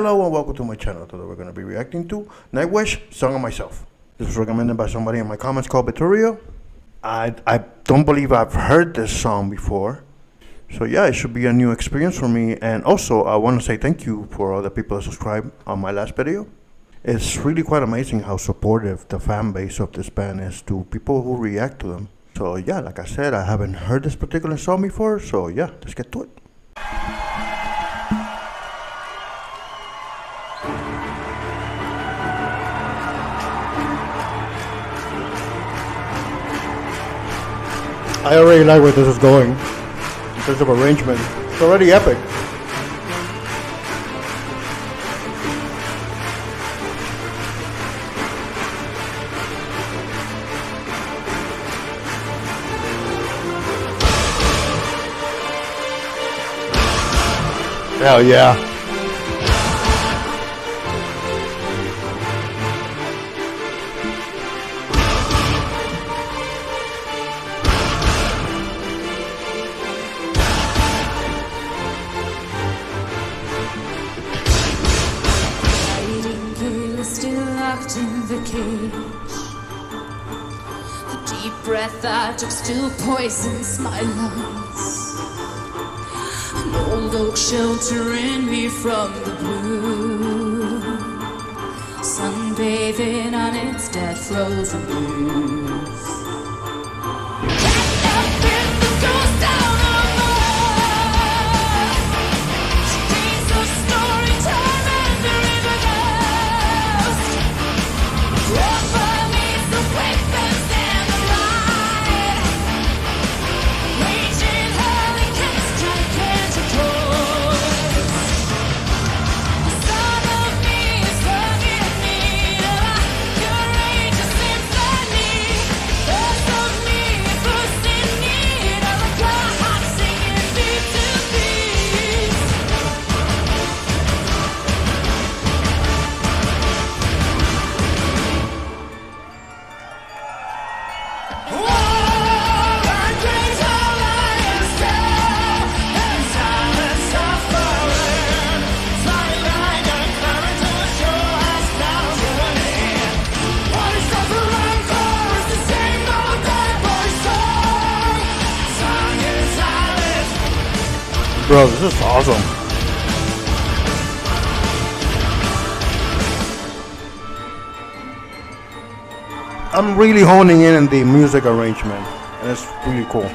Hello and welcome to my channel. Today we're going to be reacting to Nightwish, Song of Myself. This was recommended by somebody in my comments called Vittorio. I don't believe I've heard this song before. So yeah, it should be a new experience for me. And also, I want to say thank you for all the people that subscribed on my last video. It's really quite amazing how supportive the fan base of this band is to people who react to them. So yeah, like I said, I haven't heard this particular song before. So yeah, let's get to it. I already like where this is going in terms of arrangement. It's already epic. Hell yeah. In the cage, the deep breath I took still poisons my lungs. An old oak sheltering me from the blue, sunbathing on its dead frozen leaves. Bro, this is awesome. I'm really honing in on the music arrangement, and it's really cool.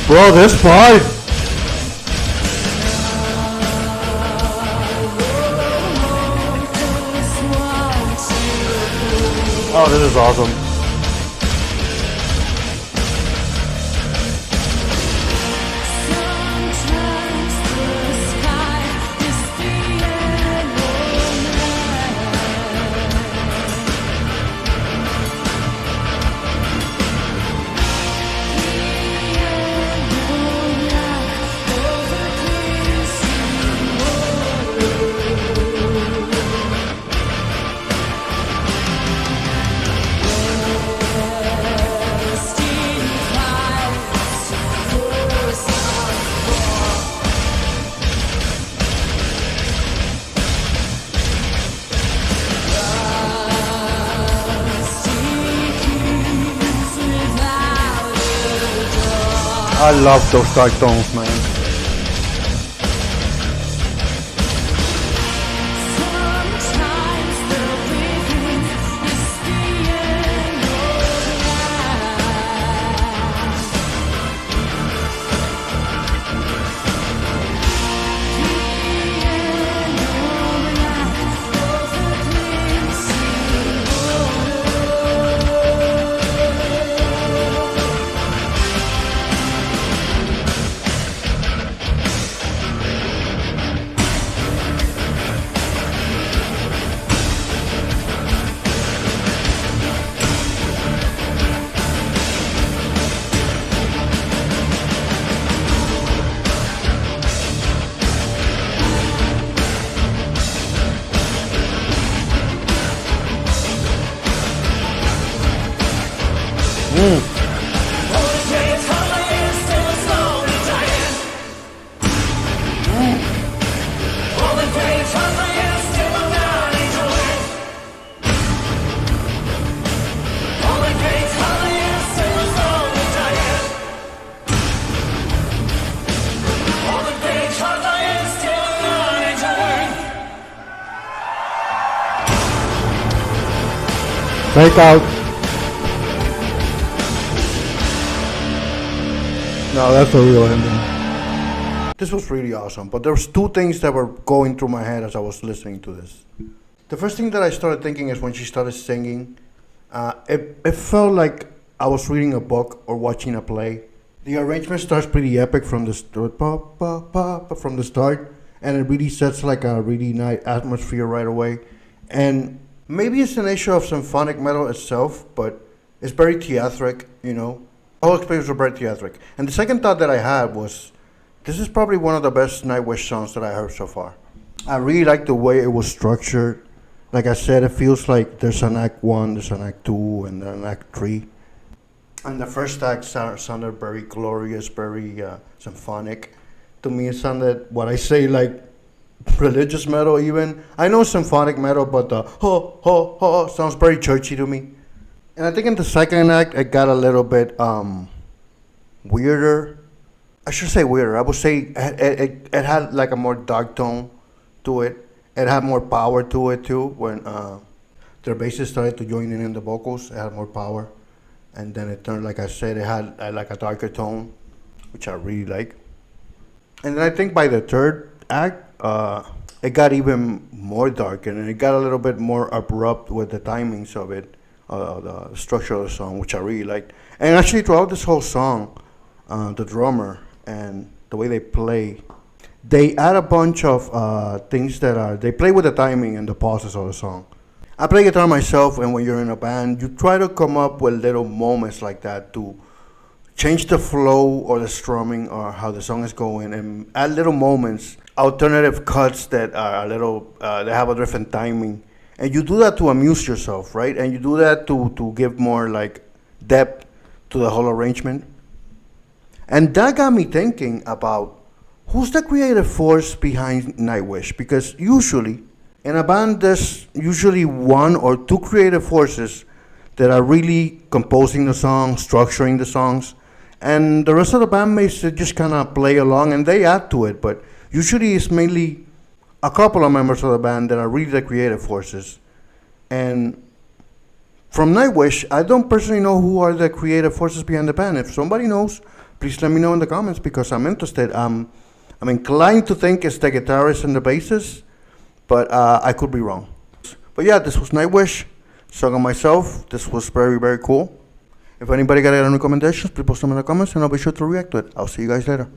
Bro, this part. Oh, this is awesome. I love those dark tones, man. Sometimes the living is the end of life. The end of life was a glimpse Break out. No, that's a real ending. This was really awesome, but there was two things that were going through my head as I was listening to this. The first thing that I started thinking is when she started singing, it felt like I was reading a book or watching a play. The arrangement starts pretty epic from the start, from the start, and it really sets like a really nice atmosphere right away. And maybe it's an issue of symphonic metal itself, but it's very theatric, you know. The whole experience was very theatric. And the second thought that I had was, this is probably one of the best Nightwish songs that I heard so far. I really like the way it was structured. Like I said, it feels like there's an act 1, there's an act 2, and then an act 3. And the first act sounded very glorious, very symphonic. To me, it sounded, what I say, like religious metal even. I know symphonic metal, but the ho, ho, ho sounds very churchy to me. And I think in the second act, it got a little bit weirder. I should say weirder. I would say it had like a more dark tone to it. It had more power to it too. When their bassist started to join in the vocals, it had more power. And then it turned, like I said, it had like a darker tone, which I really like. And then I think by the third act, it got even more dark, and it got a little bit more abrupt with the timings of it, the structure of the song, which I really liked. And actually, throughout this whole song, the drummer and the way they play, they add a bunch of things they play with the timing and the pauses of the song. I play guitar myself, and when you're in a band, you try to come up with little moments like that to change the flow or the strumming or how the song is going, and add little moments, alternative cuts that are a little, they have a different timing. And you do that to amuse yourself, right? And you do that to give more like depth to the whole arrangement. And that got me thinking about who's the creative force behind Nightwish? Because usually in a band, there's usually one or two creative forces that are really composing the songs, structuring the songs, and the rest of the bandmates just kind of play along and they add to it. But usually it's mainly a couple of members of the band that are really the creative forces. And from Nightwish, I don't personally know who are the creative forces behind the band. If somebody knows, please let me know in the comments, because I'm interested. I'm inclined to think it's the guitarist and the bassist, but I could be wrong. But yeah, this was Nightwish, song on myself. This was very, very cool. If anybody got any recommendations, please post them in the comments and I'll be sure to react to it. I'll see you guys later.